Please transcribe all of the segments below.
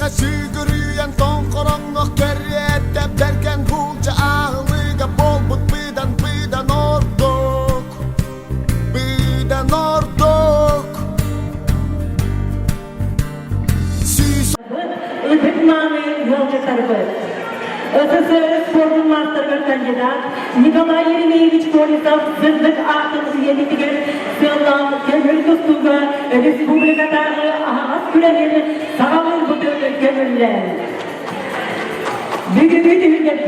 Suguryan tongkorong kerjede bergen hulja ahliga bolbut bidan ordok Ötürmami yolcu tarafı. СССР спортун мастырган кандидат Николай Еремеевич Борисов сыздык ақтын елитиген сыйлам көңүл кустуга республикадагы ағас күләмени сағалын бұтын көңүлләр. Бүгүнкү түгүнген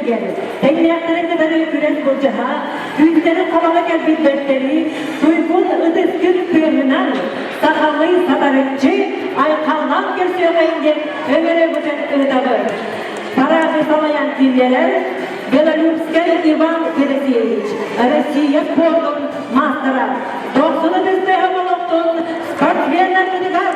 теңлияқтарыңдары күрәс болжаға күздері қолаға кәлбетбеттері туйфун ыдыскын күйімінен сақалы сатарынчы айқалнап көрсөйгенге өмірі бұтын ұтабы. Парады салаян кийлерер Белорусский Иван Федосеевич, Россия спортун мастера, 90 головтун спортсменнер кытыгар.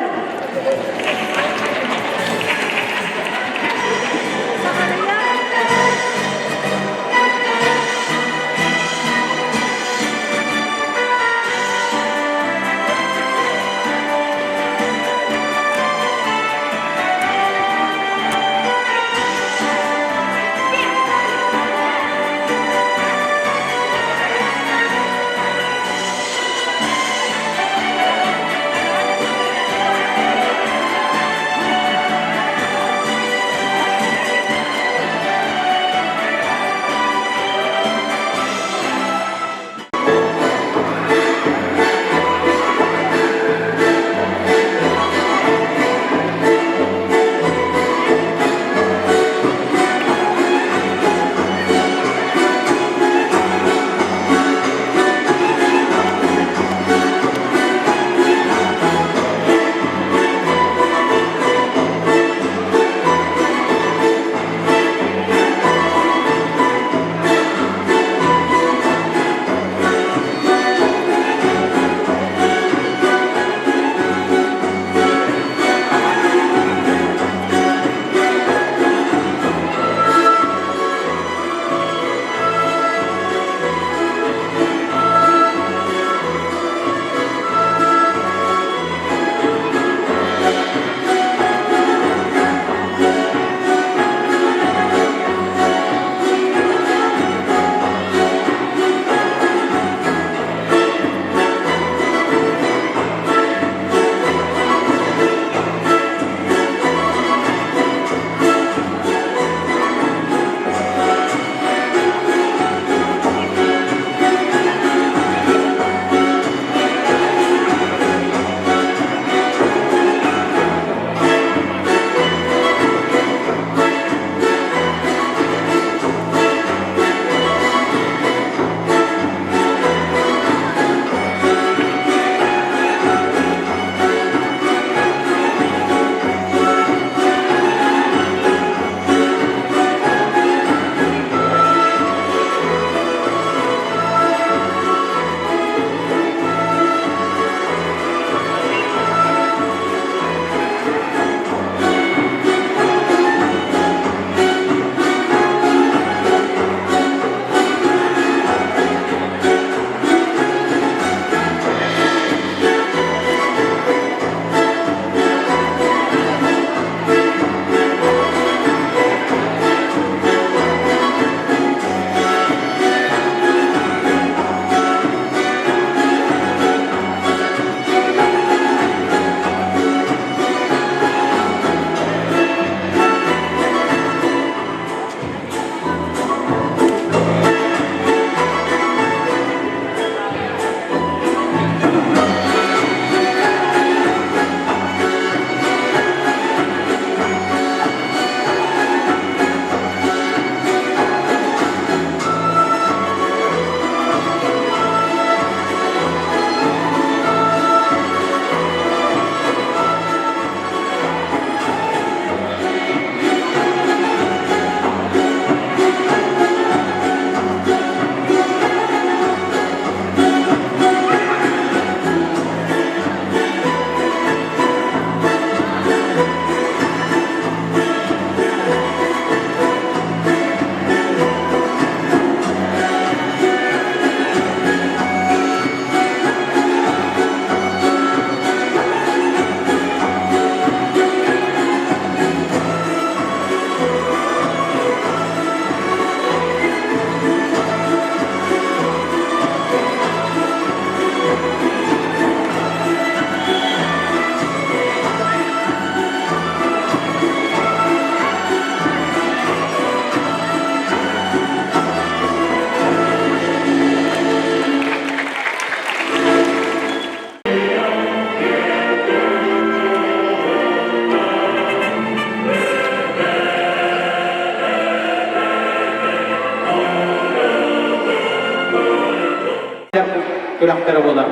көрәктері болар.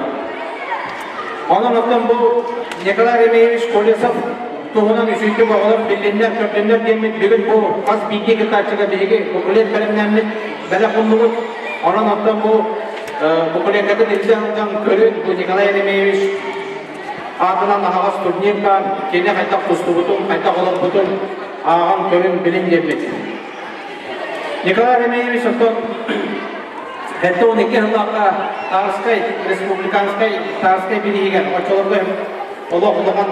Onun ötten bu Nikolay Rimeyevich Kolesov tuğunan üsüydü bağlar, tördünler demek bugün bu az bilgi gıtarçıga bilgi, bu kulet bölümlerinin bela kunluğu. Onun ötten bu kuletleri denize alacağım körün, bu Nikolay Rimeyevich adına nahas turnir kan, kene haytak tustu butun, haytak olan butun, ağam körün bilim demek. Nikolay Rimeyevich ötten Hatta 12 yıllıkta Tarskay, Respublikanskay, Tarskay biriğigen, açılırdı Ola-Olagan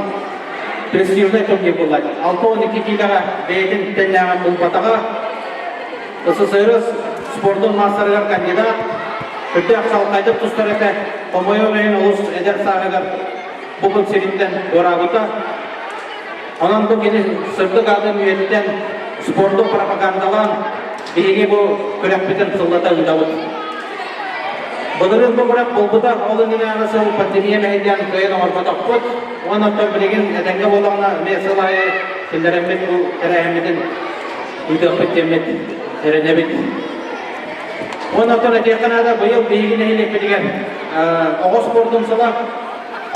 prestijli turnier bulay. 6-12 kilaga beytin tenlagan bu bataga ısısırız sportun masarıgar kandidat öte aksal kaydıp tustarete Omoyo beyin olus eder sağıgar bugün seritten yorağıta onun bu gene sırtık adım üyetten sportun propagandalan beygi bu kürekbeten sıllata ıdavut. Bugün bu bırak bulguda olun yine arası pandemiya mehdiyan köyün ormada kut. Onu tabiregin edenge olana meselaya kinderemet bu terahemedin üdüğüt demet terenebit. Onu sonra tekanada bu yıl beygin eyle pedigen oğuz sportun sala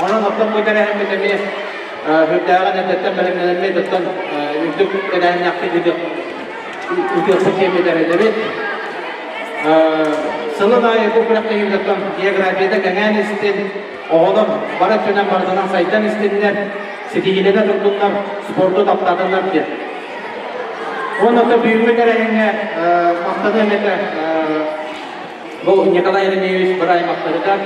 onun ortam bu terahemet emine hüddağın edetten belemlenme tuttan üdüğüt terahem yakti üdüğüt demet terenebit. Sılın ayı bu bırakta yürüdükten geografiyada genen istin, oğlum, barat dönem barzından saytan istinler, sitihilene tuttunlar, sportu taptadılar diye. Onun da büyüme terehine maktadı emete, bu Nikolay Rimeyevich bir ay maktadılar,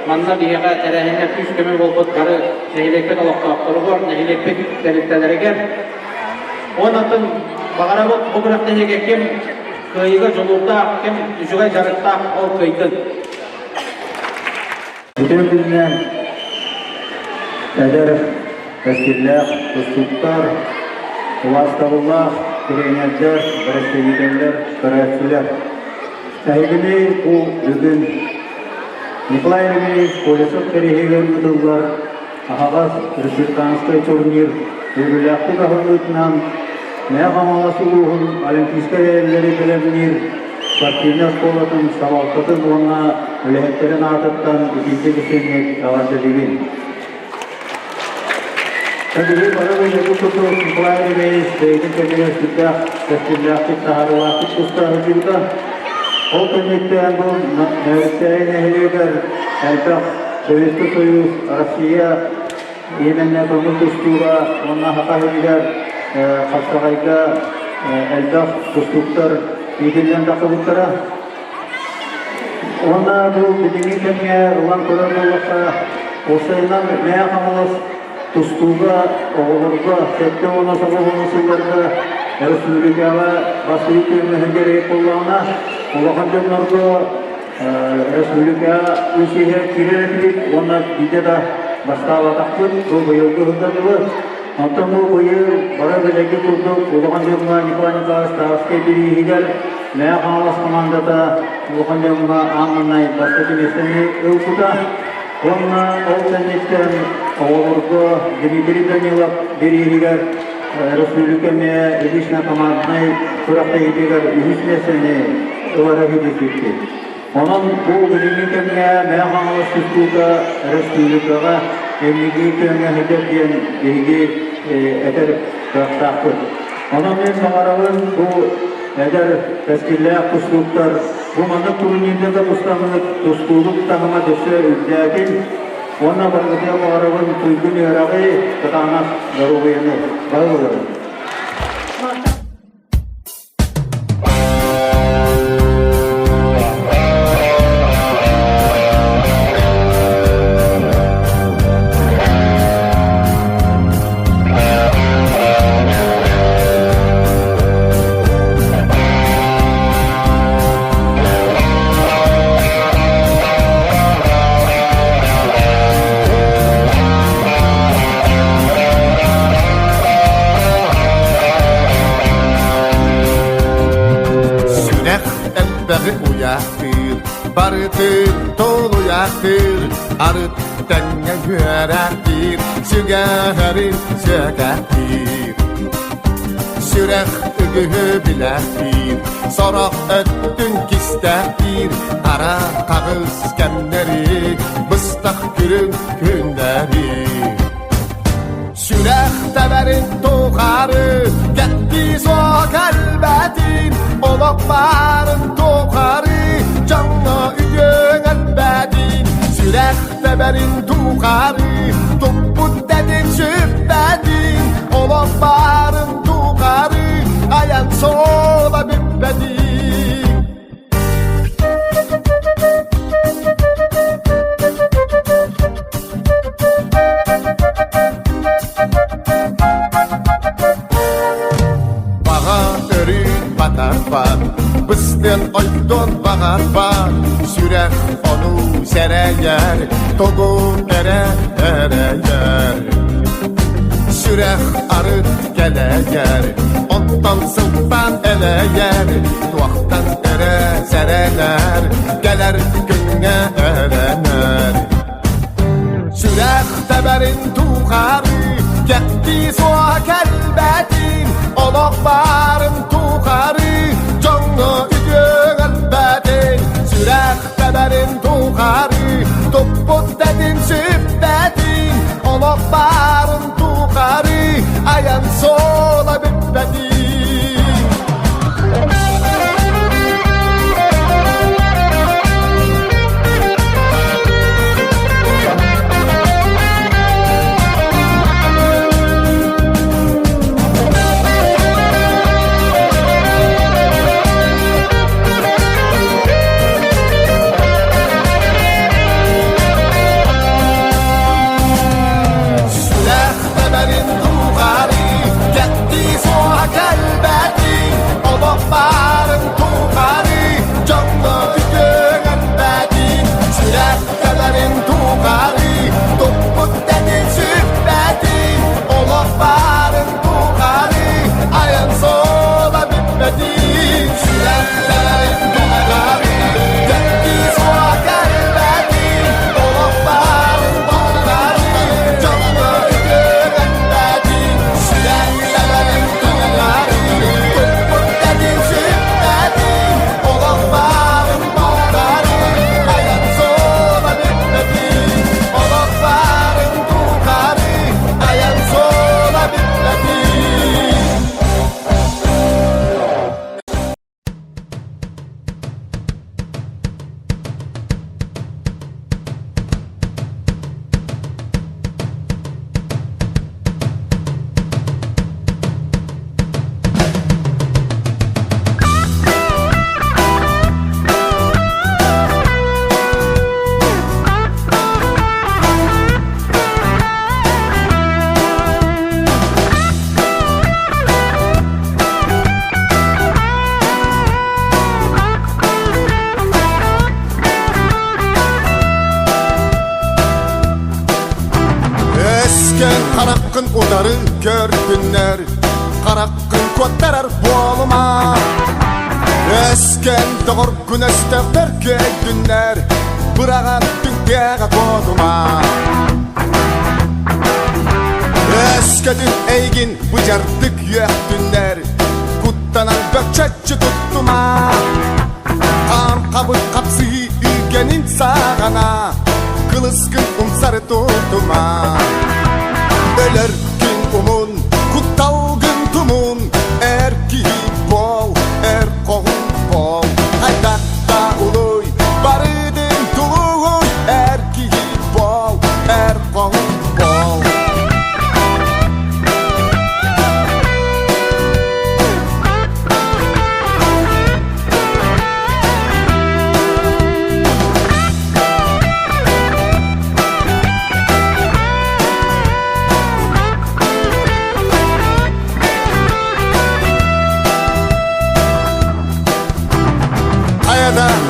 manna biyaga terehine üç kömür olbut barı nehilekpet alaqtaqları var, nehilekpet deliktelere gel. Onun da bağırabıt bu bırakta yegekem, köyüge jolurda, kim düşüge jarıkta ol köydün. Bütün bilinen eder, eskirler, dostluklar, vasıtavullah, küreynetler, bərəstəyidenler, kırayetçiler. Sahibini bu bugün Nikolay Rimeyevich Kolesov terihegen müdürler, Ahagaz Respublikanskay turnir, Ürülaklı kahırlıktan Meğamalası uğun Olimpiyska yerleri bilenir, Partiyna skolatın savalkatın ona ülehetlerin artıktan ikinci kesinlik ağırdı digin. Tabii bana bu yedi kutu Nikolay Rimeyevich Beytin Üniversitede Respublikastik Taharıvakit Ustahıcı'da o kemikten bu Mevlütlerin ehliler Elbaq Sovyetli Soyuz, Rusya, Yemen'le Tomuz Ustura, ona hakahililer Kapsakayga Elbaq Ustuklar Yedilden takılıklara ona bu bilimi kemiye olan kadar olursa olsayından neye kamalas tustuğda, oğulurda, sette ona sabah olmasınlarda Resulü'ye basıyı köyümüne gerek olağına Olağan dönlarda Resulü'ye ülkeye kireledik ona bir de başka avataklık bu bayılgı hızlarlığı Ondan bu yıl bara belki kurduk, Uluğan Cumhur'a Nikolay Stavskay biri hider, Mea Kanalas komandada Uluğan Cumhur'a anlayıp başka mesleğini ılkuda, onunla ol sendekten oğulurdu, Dimitri Danilov biri hider, Resulüke Mea Edişna komandayı Kurakta hidigar ühüs mesleğini ıvara hidişikti. Onun bu bilimi kemeye Mea Kanalas Stavskay'a Resulüke'ye Emniki köyüne hedef diyen bilgi eder bıraktaktır. Onun ben sağaralım bu eder teskiller, kustluklar, bu manlık turuniyinde de ustamılık, dostuluk tanıma düşe ülkekin, ona bargıtıya bağıralım tuygun yarağı, kıtanak, garuğuyunu, bağıralım. Barıtır, tolu yaktır, arıttan görektir, sügerin sökektir. Sürek ügühü bilektir, sorak öttün ki istektir Kara kağız gemleri Bıstak gürün günleri Sürek teberin tokarı Gitti soğuk elbetin Olup barın tokarı Canlı üdün elbetin Sürek teberin tokarı Toput dedin sübbedin Olup barın tokarı Ayan sola bibbedin Bizden oydon bağar var Sürek onu sereyer Togu ere yer Sürek arıt geleyer Ondan sıltan eleyer Tuaktan ere sereler Geler günge erener Sürek teberin tuğarı Gitti soğuk elbetin Oluk barın tuğarı Canlı üdün elbetin Sürek teberin tuğarı Toput dedin sübbedin Oluk barın tuğarı Ayan sola bibbedin Karakkın udarı gördünler Karakkın kottarar boğulma Esken doğur güneşte gördünler Bırağan dünyaya koduma Eskedin eygin bıcardık yüktünler Kuttanan bökçetçi tuttuma Kan kabı kapsı ülgenin sağana Kılıskın umsarı tuttuma Öler gün umun, kuttalgın tumun Erki bol, kohun bol Haydakta uluy, barıdın tuluy Erki bol, kohun bol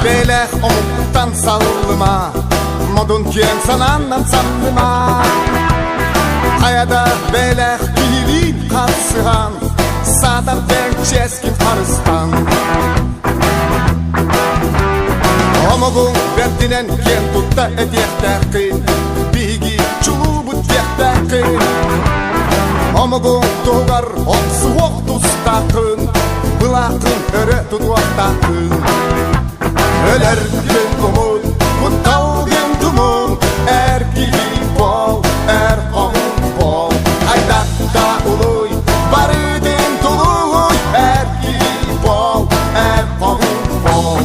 Belek omuktan sallıma Modun kien sanandan sallıma Hayada belek bilin katsıhan Sadar ben çeskin Paristan Omogun verdinen kien tutta ediyektekin Bigi çulubu diyektekin Omogun tuğar oksu oktustakın Bılakın öre tutuaktakın Öler gün umut, kutal gün tumun. Erkeği bol, erkoğun bol. Aydatta uluy, barıdın tuluy. Erkeği bol, erkoğun bol.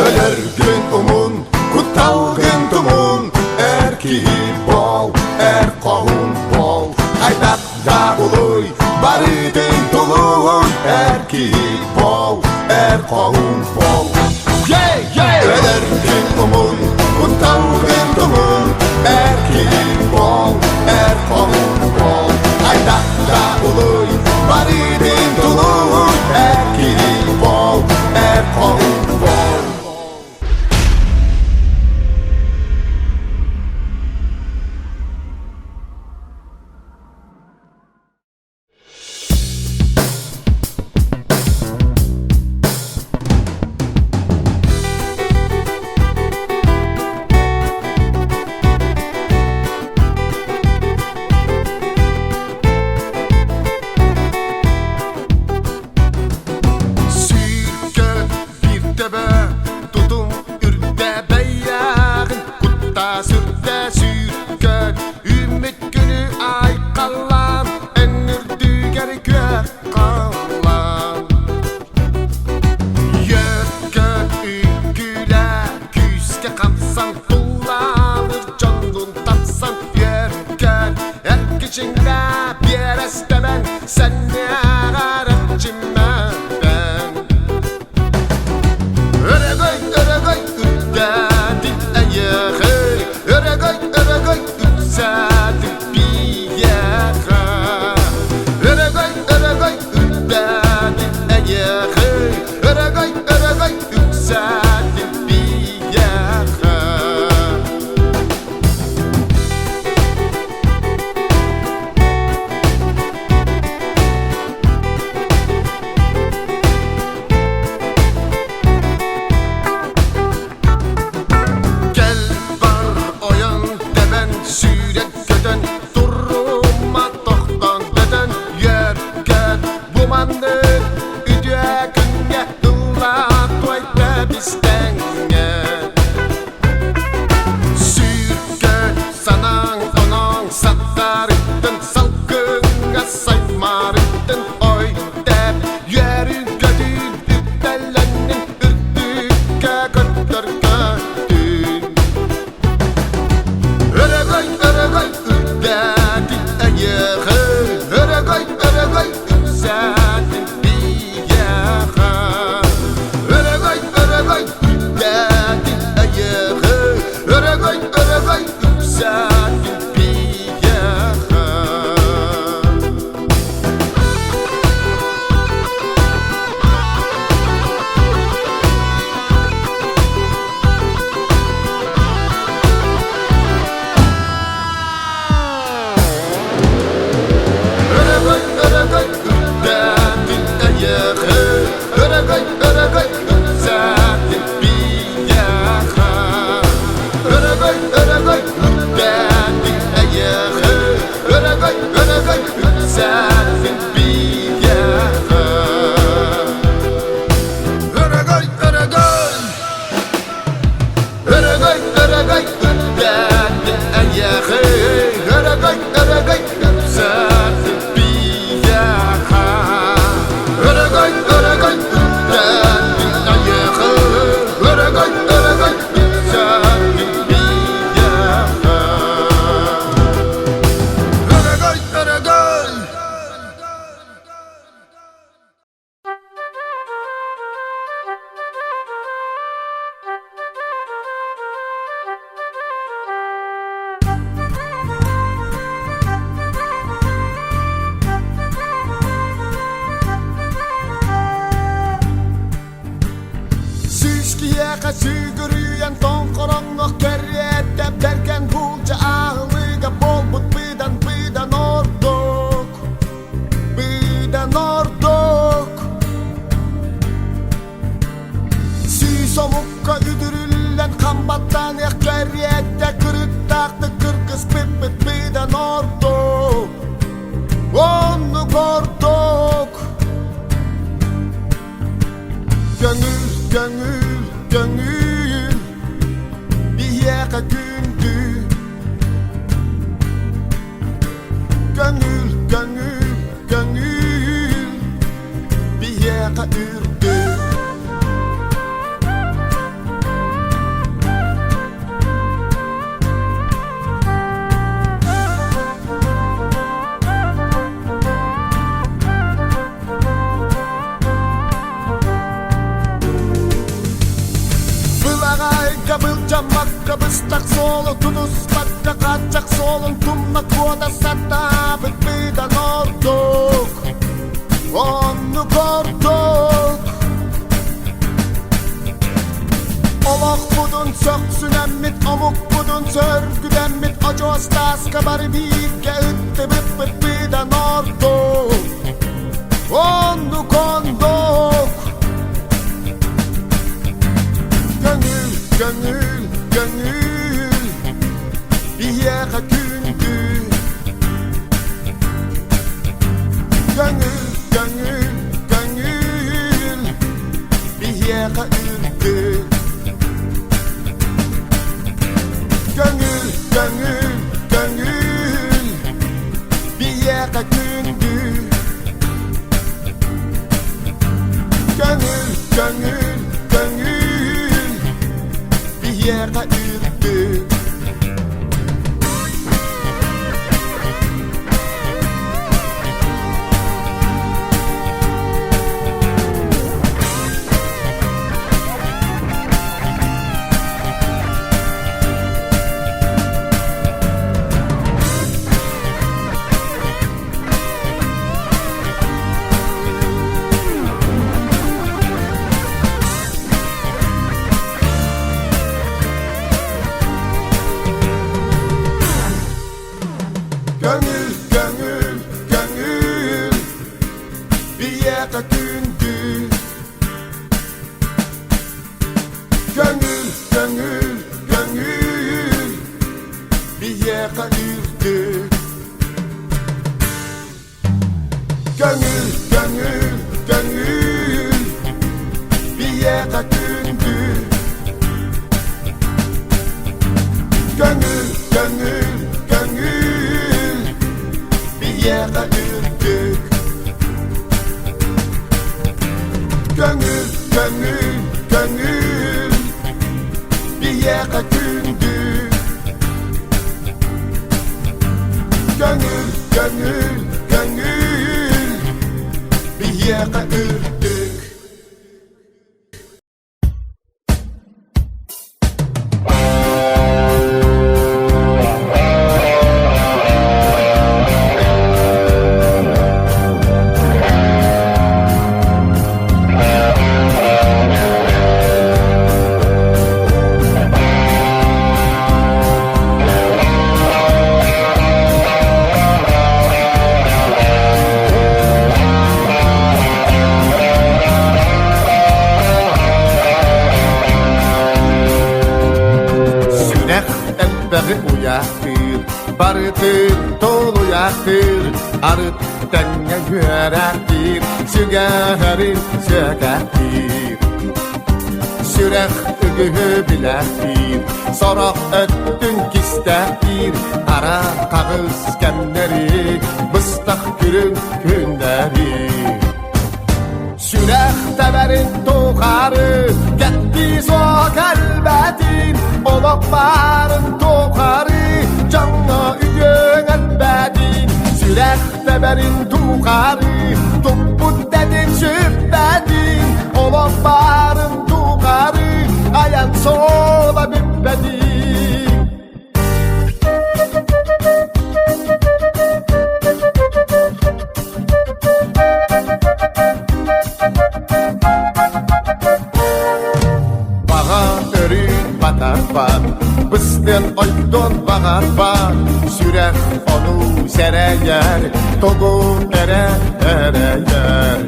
Öler gün umun, kutal gün tumun. Erkeği bol, erkoğun bol. Aydatta uluy, barıdın tuluy. Erkeği bol, erkoğun bol. Öler gün umun, kutal gün tumun. Erkeği bol, erkoğun bol. Aydatta uluy, barıdın tuluy. Erkeği bol, erkoğun bol. Sürke bir tebe tutum ürde beyyağın. Kutta sürde sürke ümit günü ay kallan. En ürdüger kör kallan. Yökke ükküle küske kalsan kullanır canın tatsan. Yökke erkişinde bir estemen sen ne ağarıcımdan. Öregay üddadin ayağı. Öregay üddadin biyağı. Öregay üddadin ayağı. Öregay üddadin biyağı. solu tudus Batta kaçak solun tumma kuoda satta Bitmeden olduk Onu korduk Olak budun söksün emmit Amuk budun sörgüden mit Acı astas kabari birge Üttü bitmeden olduk Onu konduk Gönül, gönül, gönül Bir yere gündü Gönül, gönül, gönül Bir yere ürdü Gönül, gönül, gönül Bir yere gündü Gönül, gönül, gönül Bir yere ürdü Gönül, gönül, gönül Bir yere gündü Gönül, gönül, gönül Bir yere ürdü Gönül, gönül, gönül Bir yere gündü Gönül, gönül, gönül Bir yere ürdük Gönül, gönül, gönül Bir yere gündü Gönül, gönül, gönül Bir yere ürdük Uyaktır, barıtır, tolu yaktır Arıt denge yürektir, sügerin sökektir Sürek ügühü bilektir, sorak öttün kistektir Ara kağız kemleri, bıstak gürün künderi Sürek teberin tuğarı, gitti soğuk elbetin Olak barın tuğarı, canla ügün elbetin Sürek teberin tuğarı, toput dedin sübbedin Olak barın tuğarı, ayan sola bibbedin Bıstı'n oydun bağar var Sürek onu sereyer Togun ere yer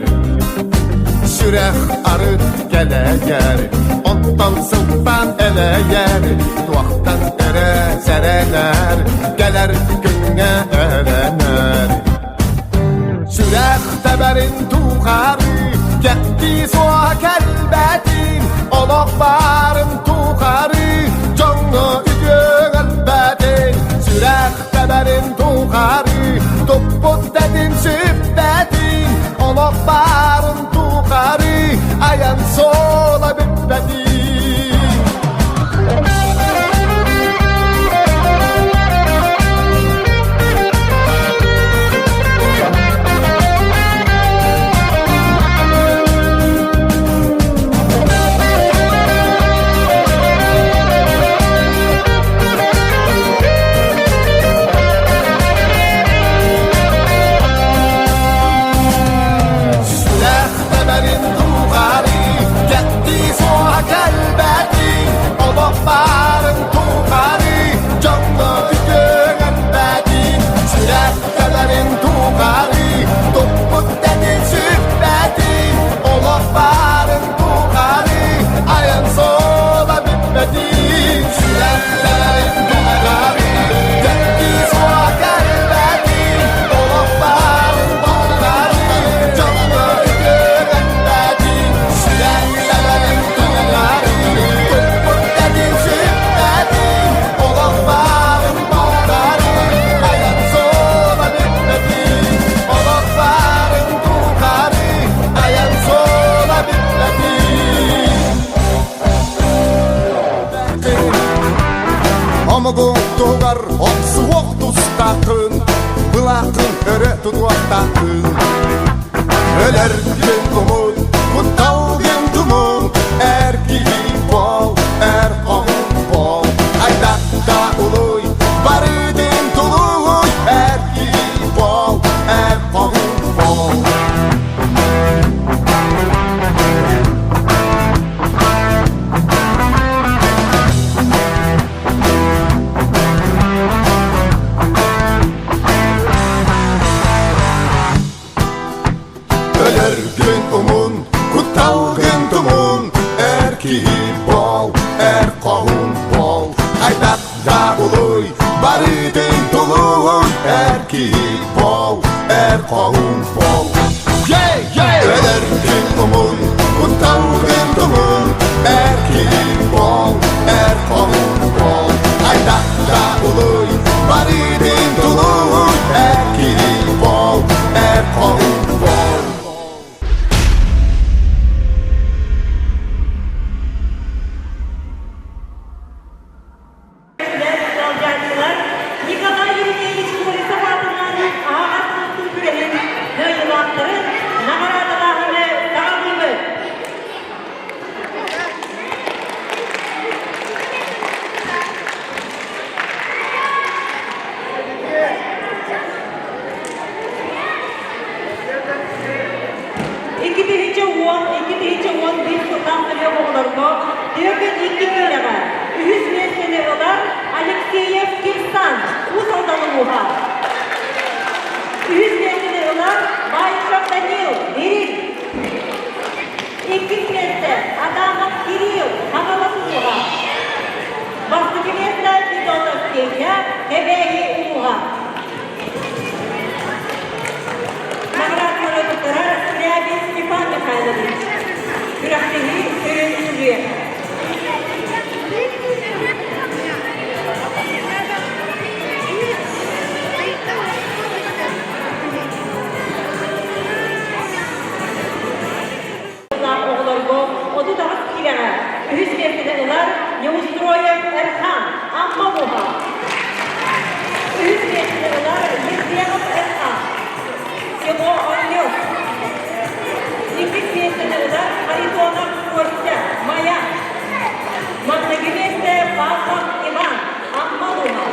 Sürek arıt geleyer Ondan sıltan eleyer Tuaktan ere sereler Geler günge erener Sürek teberin tuğarı Gitti soğuk elbetin Olak barın tuğarı Canlı ügün elbetin Sürek teberin tuğarı Toput dedin sübbedin Olak barın tuğarı Ayan sola bibbedin tutuakta Öler gün umut Kuttal gün tumun Erki bol Erkağın bol Aydakta uluy Barıdın tuluy Erki bol Erkağın bol Öler gün umun Kuttal gün tumun Erki bol Erkağın bol Aydakta uluy Barıdın tuluy Erki bol Erkağın bol Öler gün umun Kuttal gün tumun Erki bol Erkağın bol Aydakta uluy Barıdın tuluy Erki bol Erkağın bol Nikolay Yevgenievich Borisov adından Ağat Kültürel'in yayınlattığı nakaratlarını takımı. İki birinci on bir yıldan beri oğullarına dörgün iki köyler. Üç mesele olan Alekseyev Kirstan, Uzaldalı Muha. Üç mesele olan Bayşak Danil, Derin. İki mesele Adamov Kiril, Havalasız Muha. Bastıcı mesele Fidonov Kenya, Hebeyi Muha. Nagradları tuttarar Skrябin Степан Михайлович. Gürahteyi Sürüye. Оду да скилера. Ühüzlerinde olar Yavuztroyev Erkan, Amma Muha. Ühüzlerinde olar Yevgenov Erkan, Selo Olyov. İkizlerinde olar Haritonov Kostya, Maya. Magnagimeste Pavlov Ivan, Amma Muha.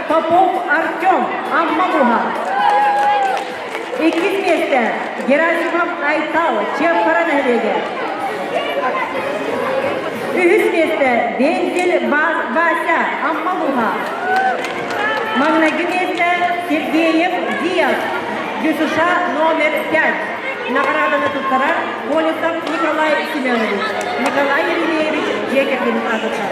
Попов Артем, Amma Muha. İkiz месте Герасимов Айтал, Чепаранелеге. Üç месте Бензель Вася, Amma Muha. Магнаги месте Сергеев Диас, ГСШ номер 5. Награданы туттарар Болесов Николай Семенович. Николай Еремеевич Жекердин адыса.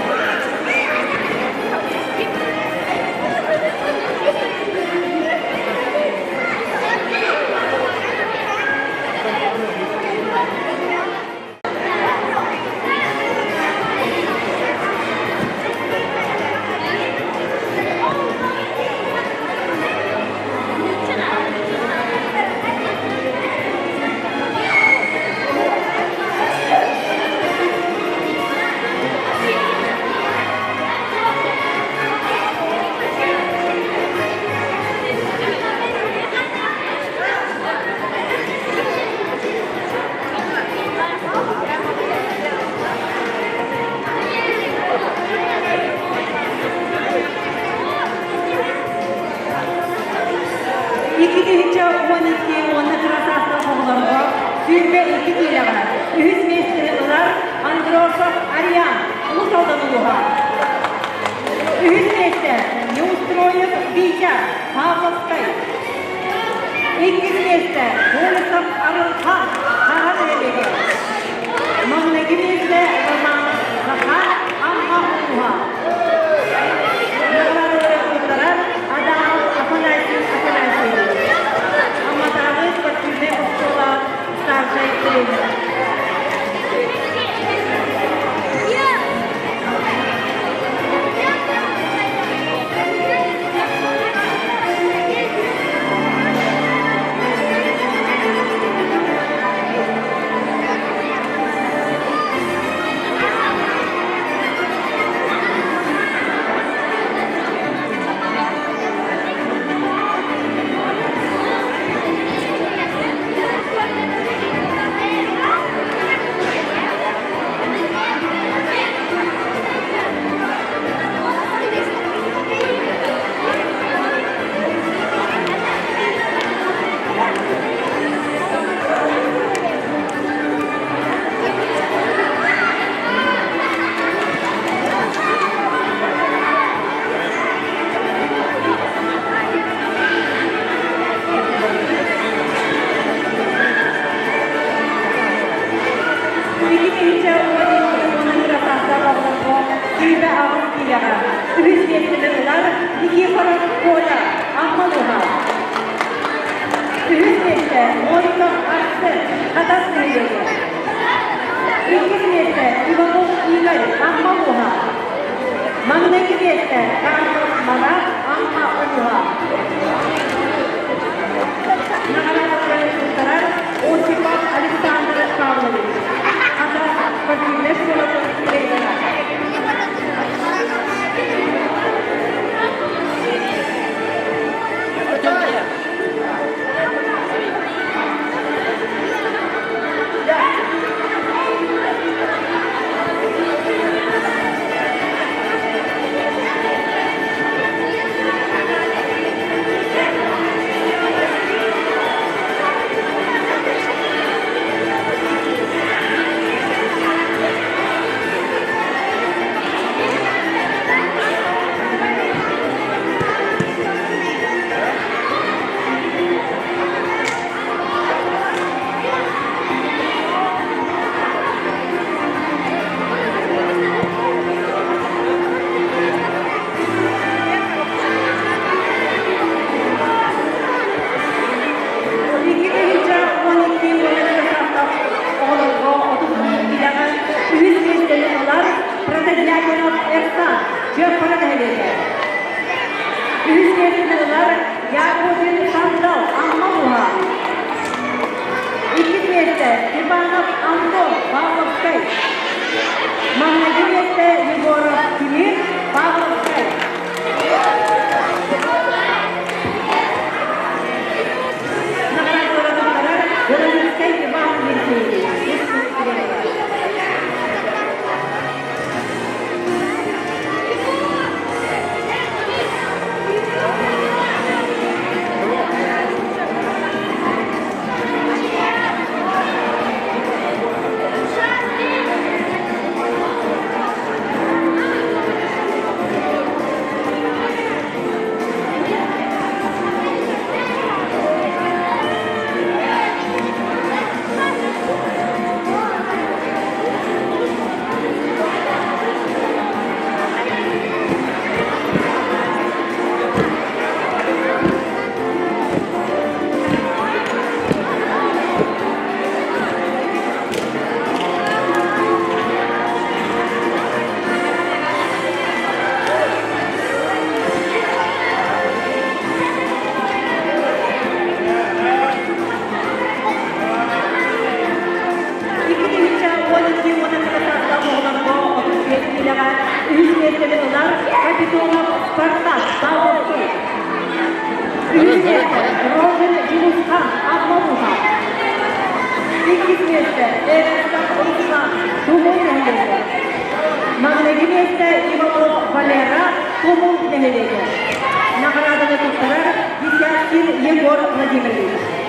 12 оны красавцы оғыларға сүйірбе 2 келеға. Үхіз местірілер Андросов Ариан, ұлыс ауданылыға. Үхіз местер Неустроев Витя, Павловскай. 2 местер Болысов Арылхан, Қаған әлеге. Маңнегі местер Роман Захан, Амға ұлыға. Адамов Афанасий. Аматағы спортивный ұстыла старший тренер. Егор Владимирович.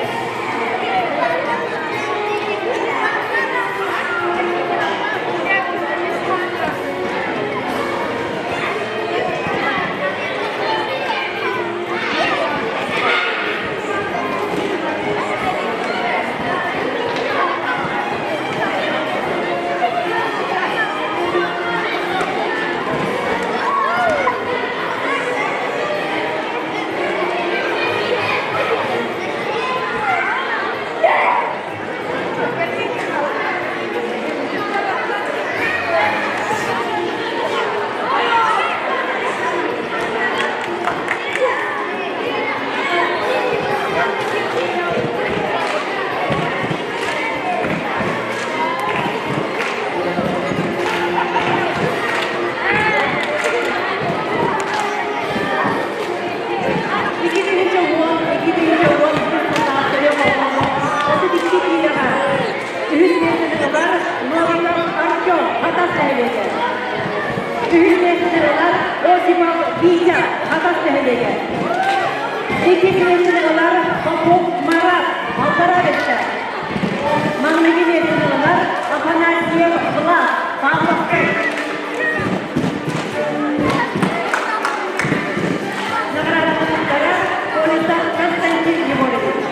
Ühüsmesini Osipov Vitya Атастыгылеге. Екеклесini Попов Марат Алтаровича. Маңнегелесini Афанасьев Влас Павловский. Наградная Полиса Константин Егорович.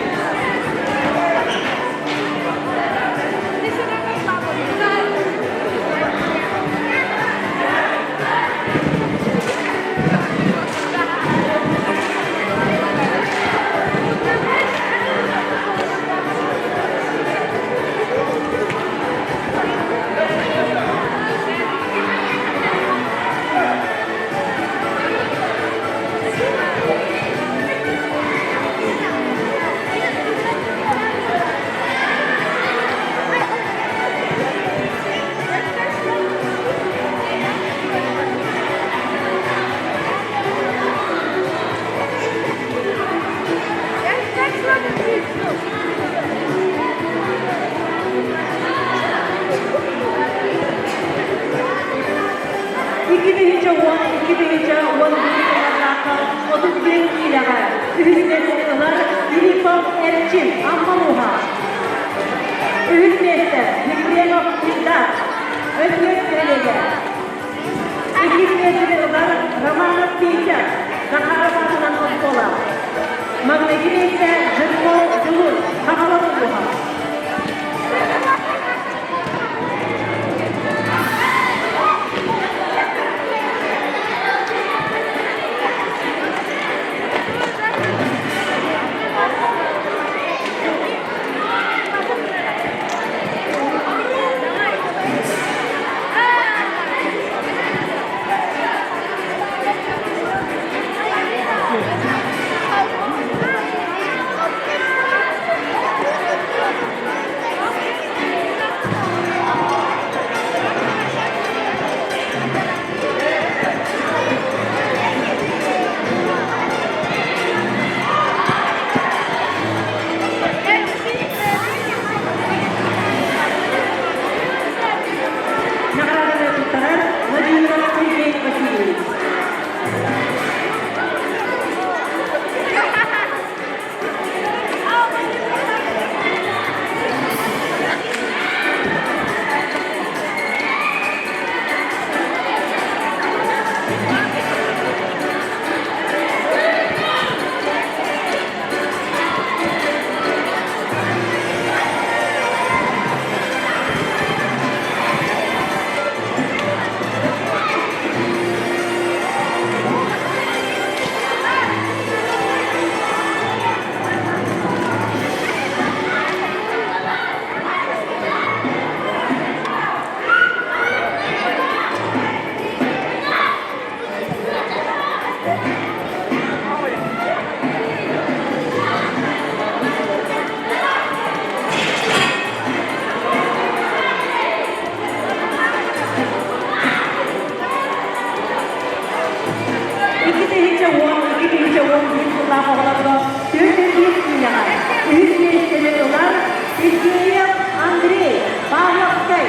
Андрей Павловский.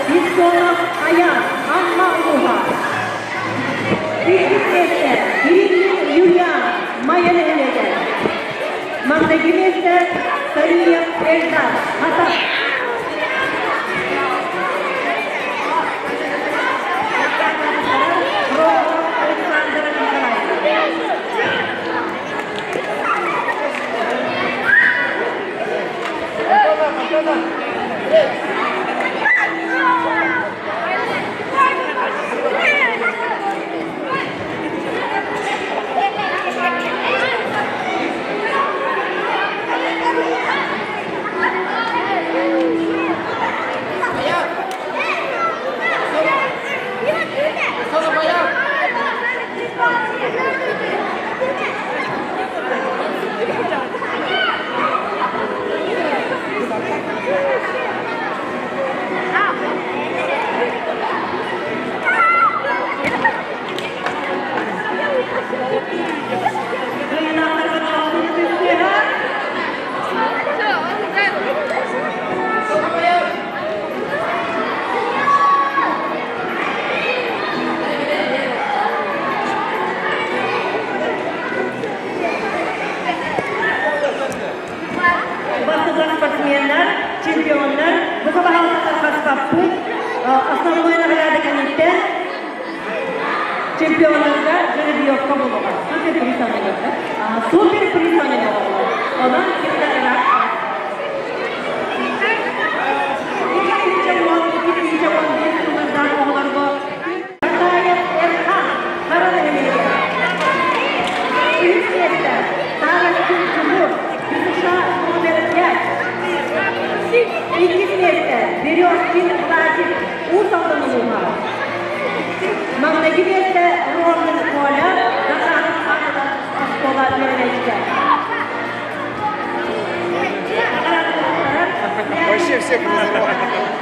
Бессонов Аян Аммалуха. Ирин Юлиан Майянелеге. Магдагиместе Сариев Эльдар Хасан. Основной награды комитет чемпионларга жеребьевка болған. Супер приз алынды. Супер приз алынды. Одан İkinci место Березкин Владик Усалдановна. Мамнаги место Роман Коля Захаров Ашкола Вернечка. Вообще всех разорвали.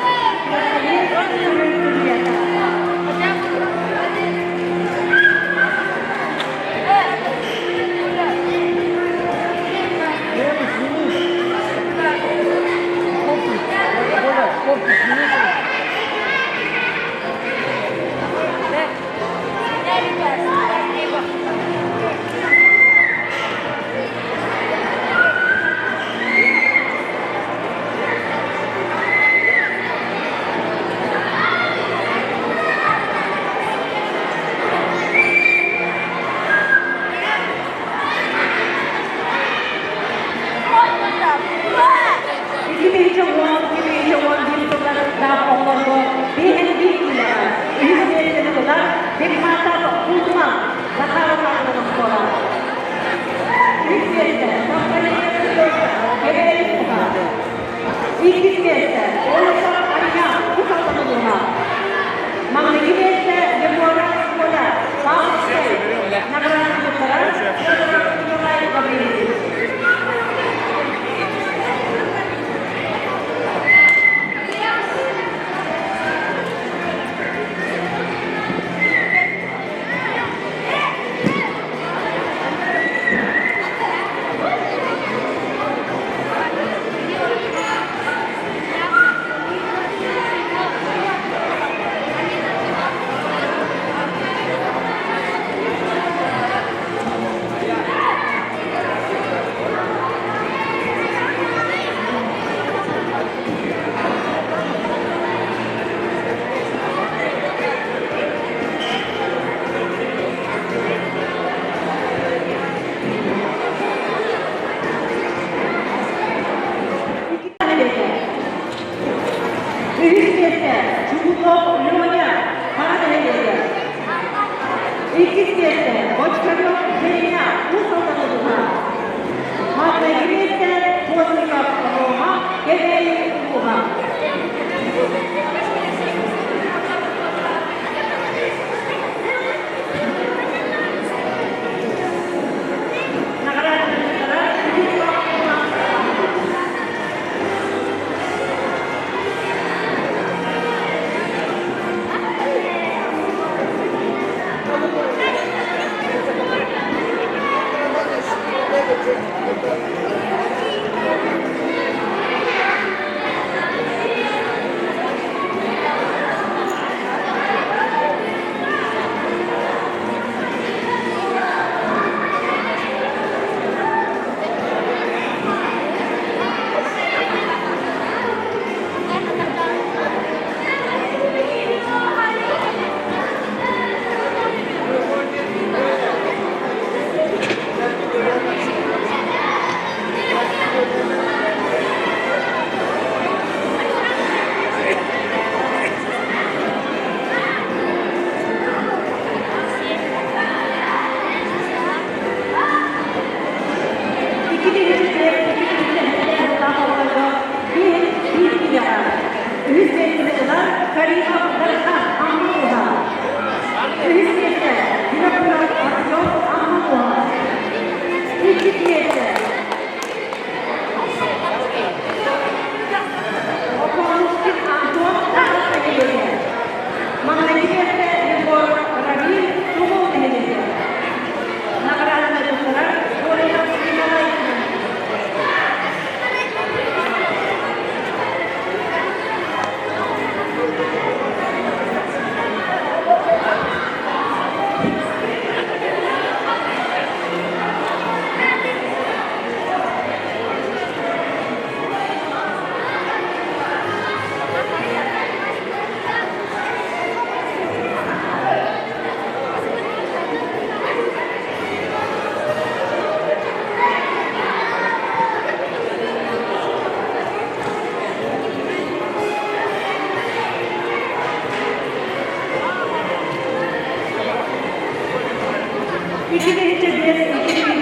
İkinci bir, ikinci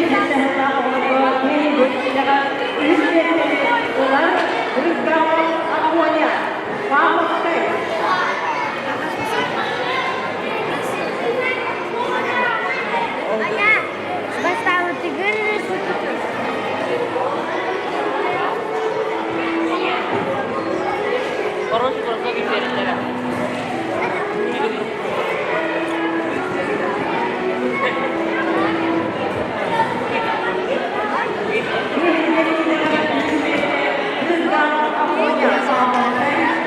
mesela oldu. Yeni bir üstleri olan Rıdvan Amonya. Bağlık'tayız. Поставил тигр. Хороший бросок и перед тебя. Rıdvan Amonya. Bağlık'tayız.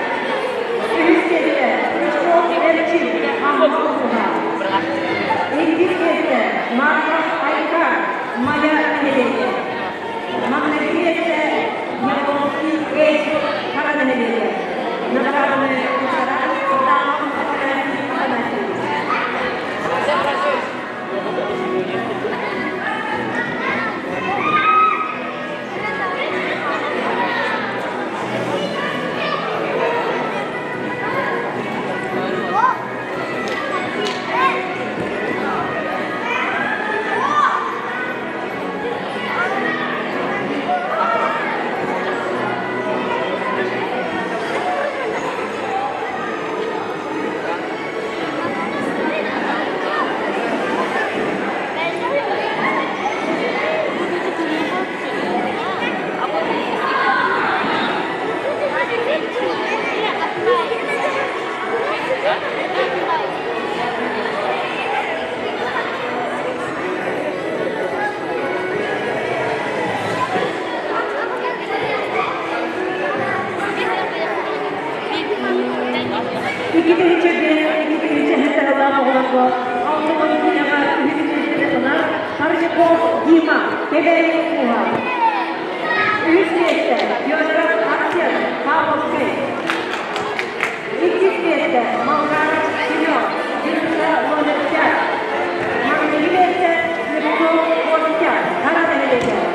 Üstleri Rıdvan Erkin. Ahmetullah. İngilizce Marcos Aykar. Maya Heleli. Magnetiyette Yavuzki Eş Karadeneli. Nagarını uçarak Dağın Kapanesi Kapanesi. İkinci mesela oldu. Altın oyuncuya üstleri Harjikov Dima. Bebeğin Uha. Üstleri Yozgat Aksel. Bağlık'tayız. İngilizce Malgar Sinyor. Gülsa Volokyan. Magnetiyette Rıdvan Volokyan. Karadeneli.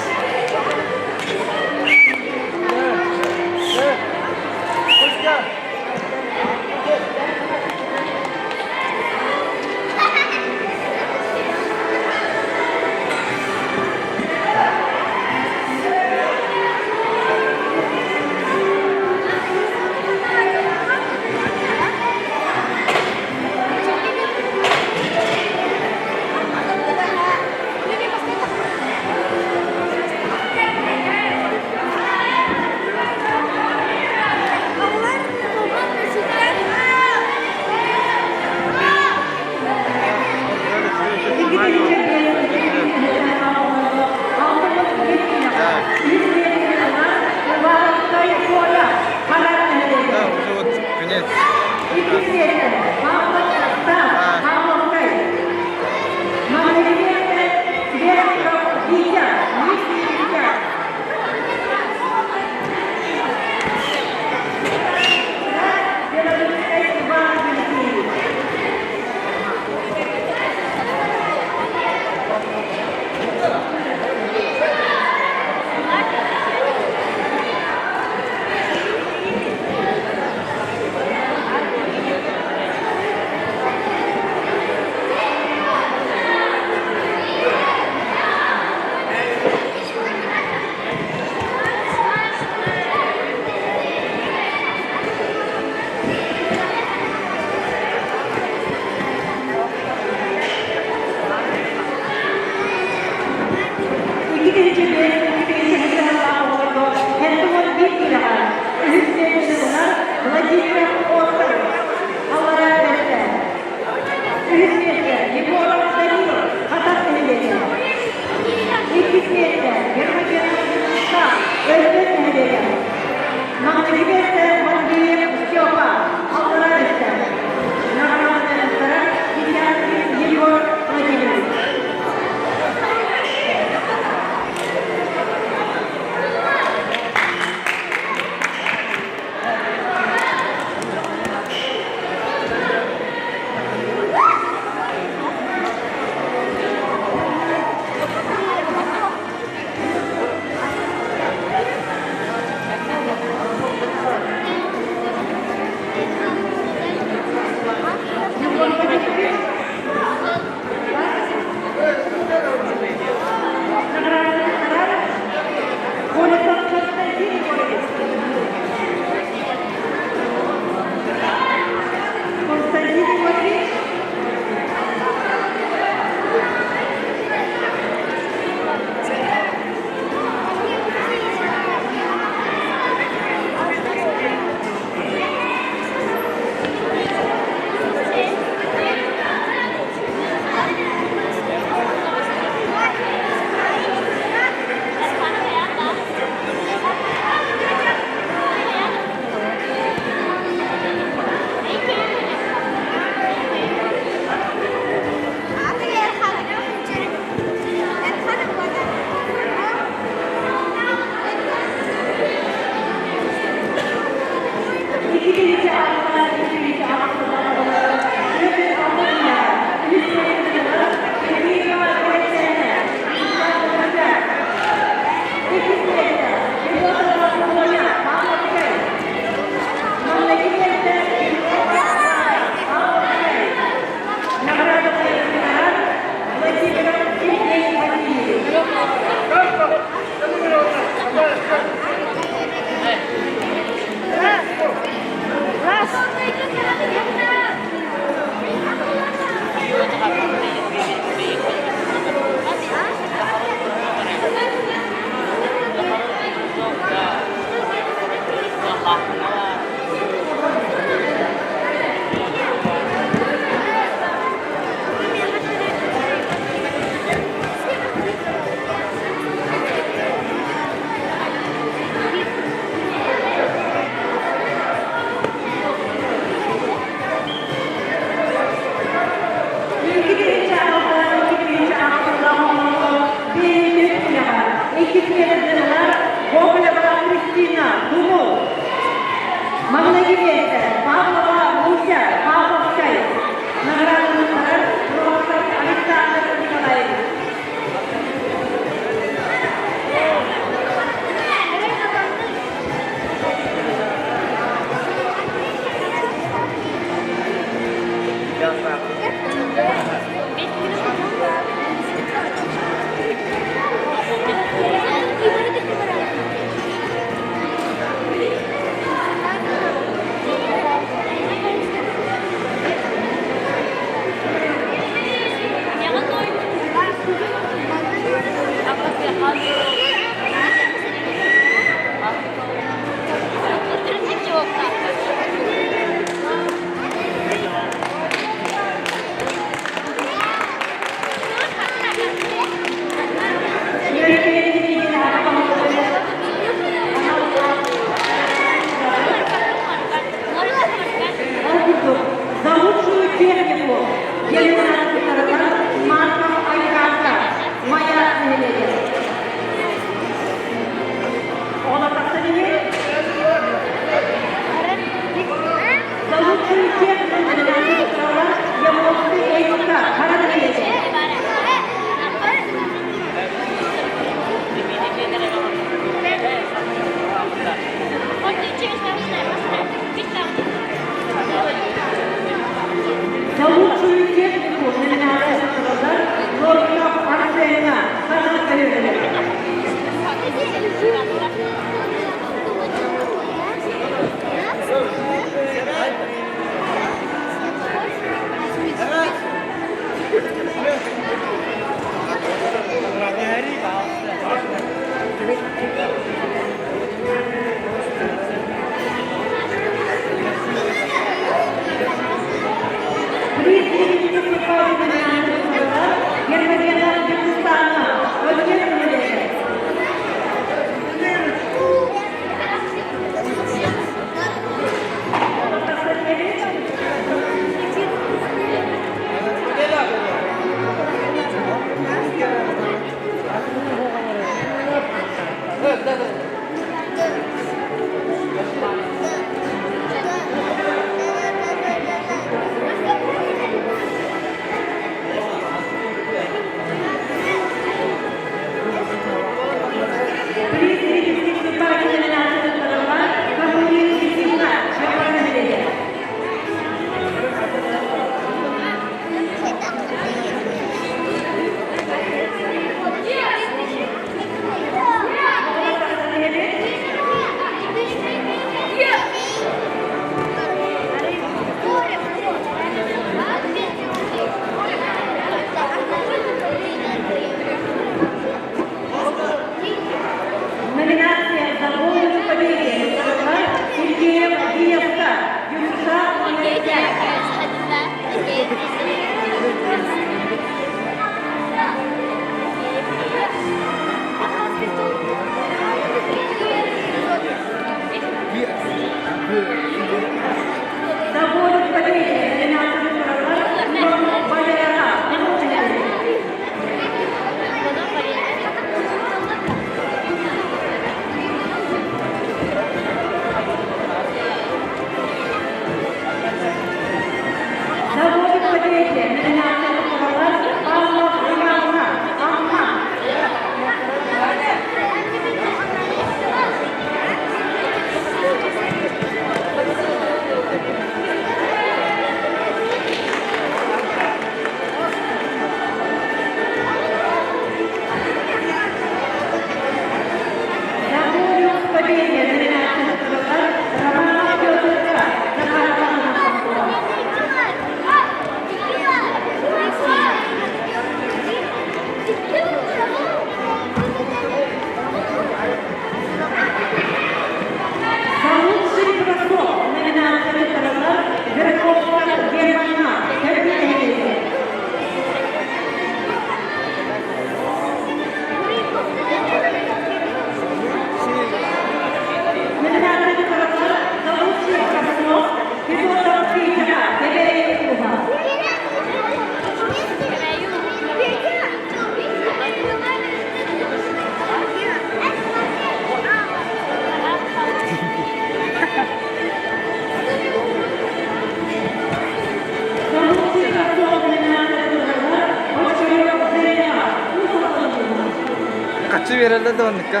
verirler de onlukka.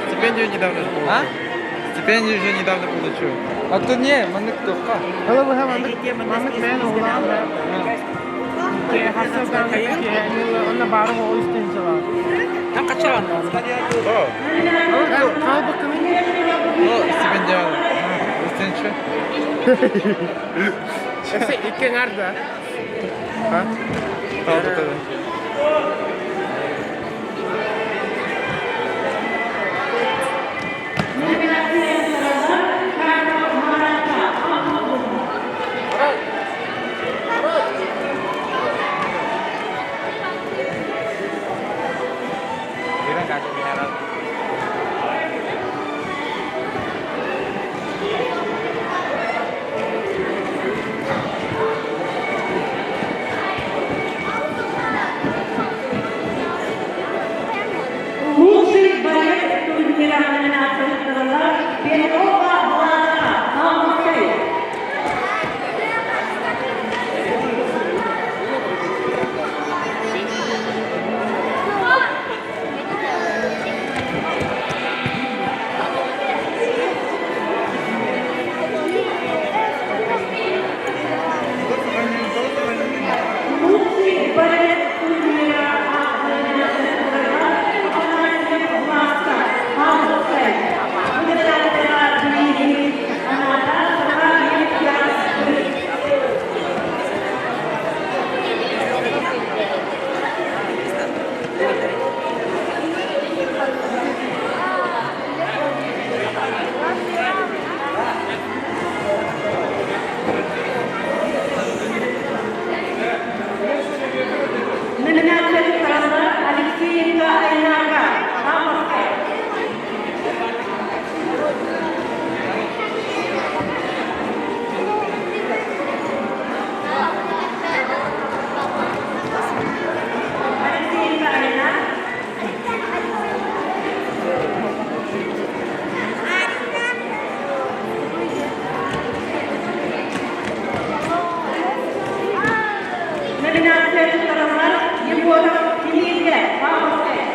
Стипендию недавно же получил. А? Стипендию же недавно получил. А то не, маннык только. Kalau bahasa mantuk main ulang. Kayak hasil kan kayak ini ona baru mau istimewa coba. Там качан. Kalau bakın Oh, стипендия. Устенче. Ese iki nerede? Ha? Tamam bakalım. Лучший балет турнира номинациясында Белова Влада Хамовская. Лучший балет турнира номинациясында Влада Хамовская. Выбирательная Дмитрий номинация сторона Алексеенко Айнага Хамовская. Алексеенко Айна. Номинация сторона Егоров Филиппе Хамовская.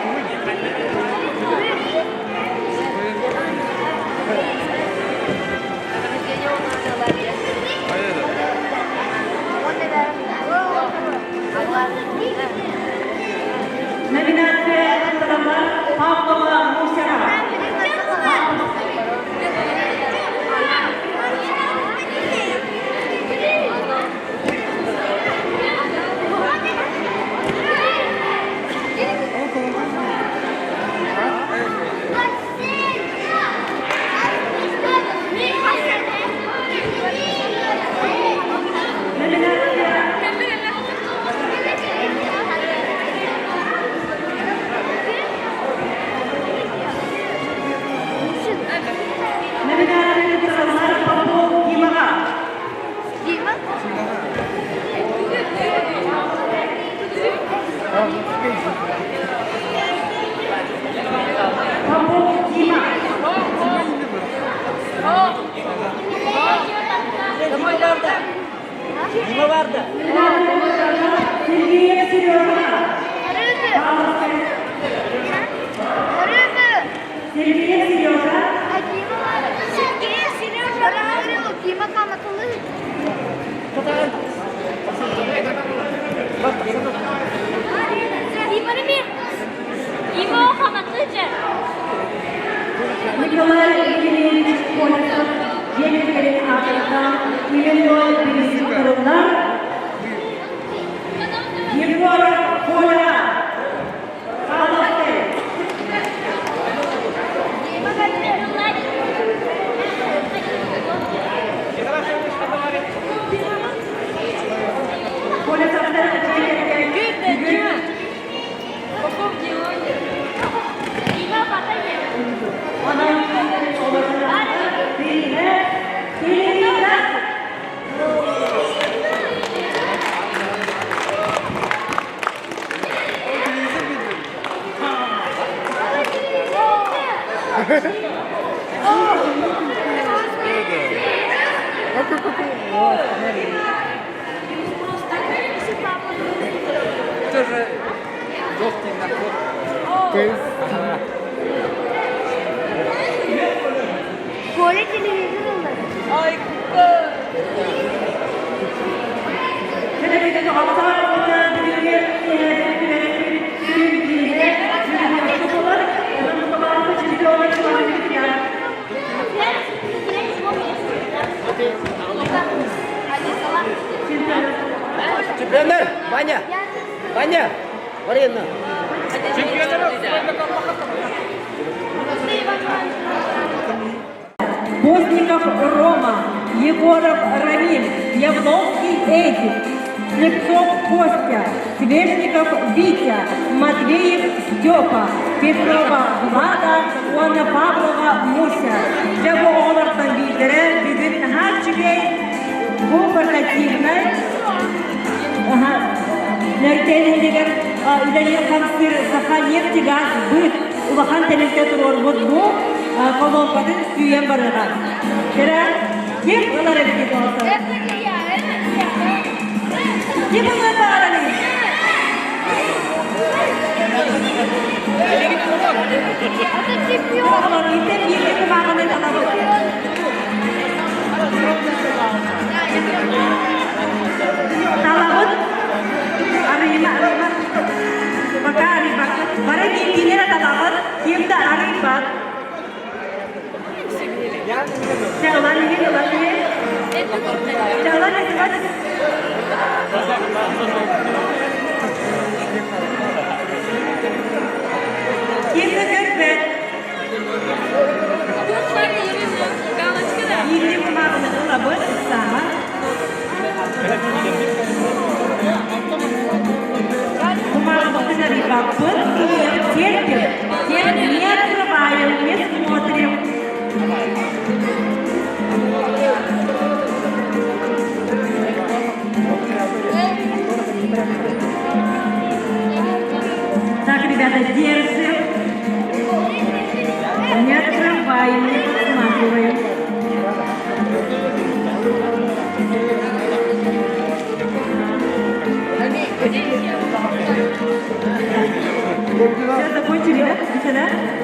Номинация сторона Павлова Мусера. Номинация сторона Попов Димага. Попов Дима. Дима vardı. Сергеев Сережа. Сергеев Сережа. Николай Евгеньевич Колесов. Yenilerin ardından İlinoy Birisi Kurumlar. Yegor Kola. Hamavskaya. Kolesov'da Тоже Kore televizyonu. Televizyonda hafta Чемпиондар, Ваня, Ваня, Марина. Постников Рома, Егоров Рамиль, Явлонский Эдик, Слепцов Костя, Свешников Витя, Матвеев Степа, Петрова Влада, Анна Павлова Муся. Ve bu oğlardan bildiren bugün her şey bu portatifne Нертеліндеген үләнер қамсыр сақа нефті газ бұд ұлақан тәлімтет ұрор бұд бұл колонкатын сүйен барыға. Кері, кем ұлар әбекет олса? Кем ұлар бағараны? Это чемпион. Оғылар, еттен ерлігі мағаны талабы. Талабы Arima, maka Arima, para gini na talabat, kita Arima. Jalan ini, jalan ini. Kita kerja. Ini kemarin itu labut sama. Кумаров dari Бабын, терпим, не открываем, не смотрим. Так, ребята, держим, не открываем, не подсматриваем. Все закончили, да?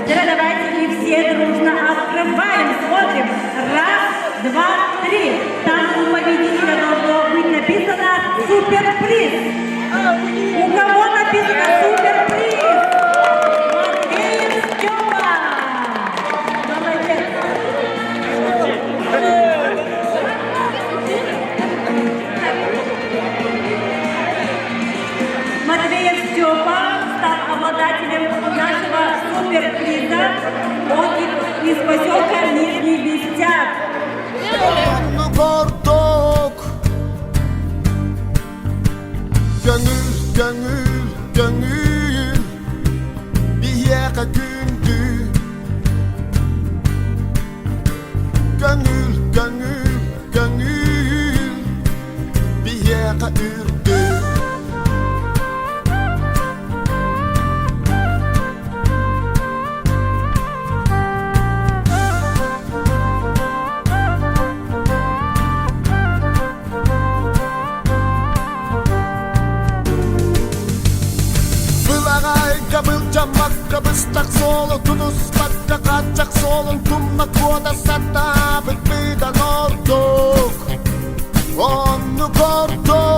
Теперь давайте и все дружно открываем, смотрим. Раз, два, три. Там у победителя должно быть написано суперприз. У кого написано суперприз? Матвеев Степа. Молодец. Матвеев Степа стал обладателем нашего суперприза. Он из поселка Нижний Вестяк. Gönül, gönül, gönül bir yere gündü. Gönül, gönül, gönül bir yere ürdü. Makka bıstak solu tunus makka kaçak solun tummak voda satta bir bidan orduk onu korduk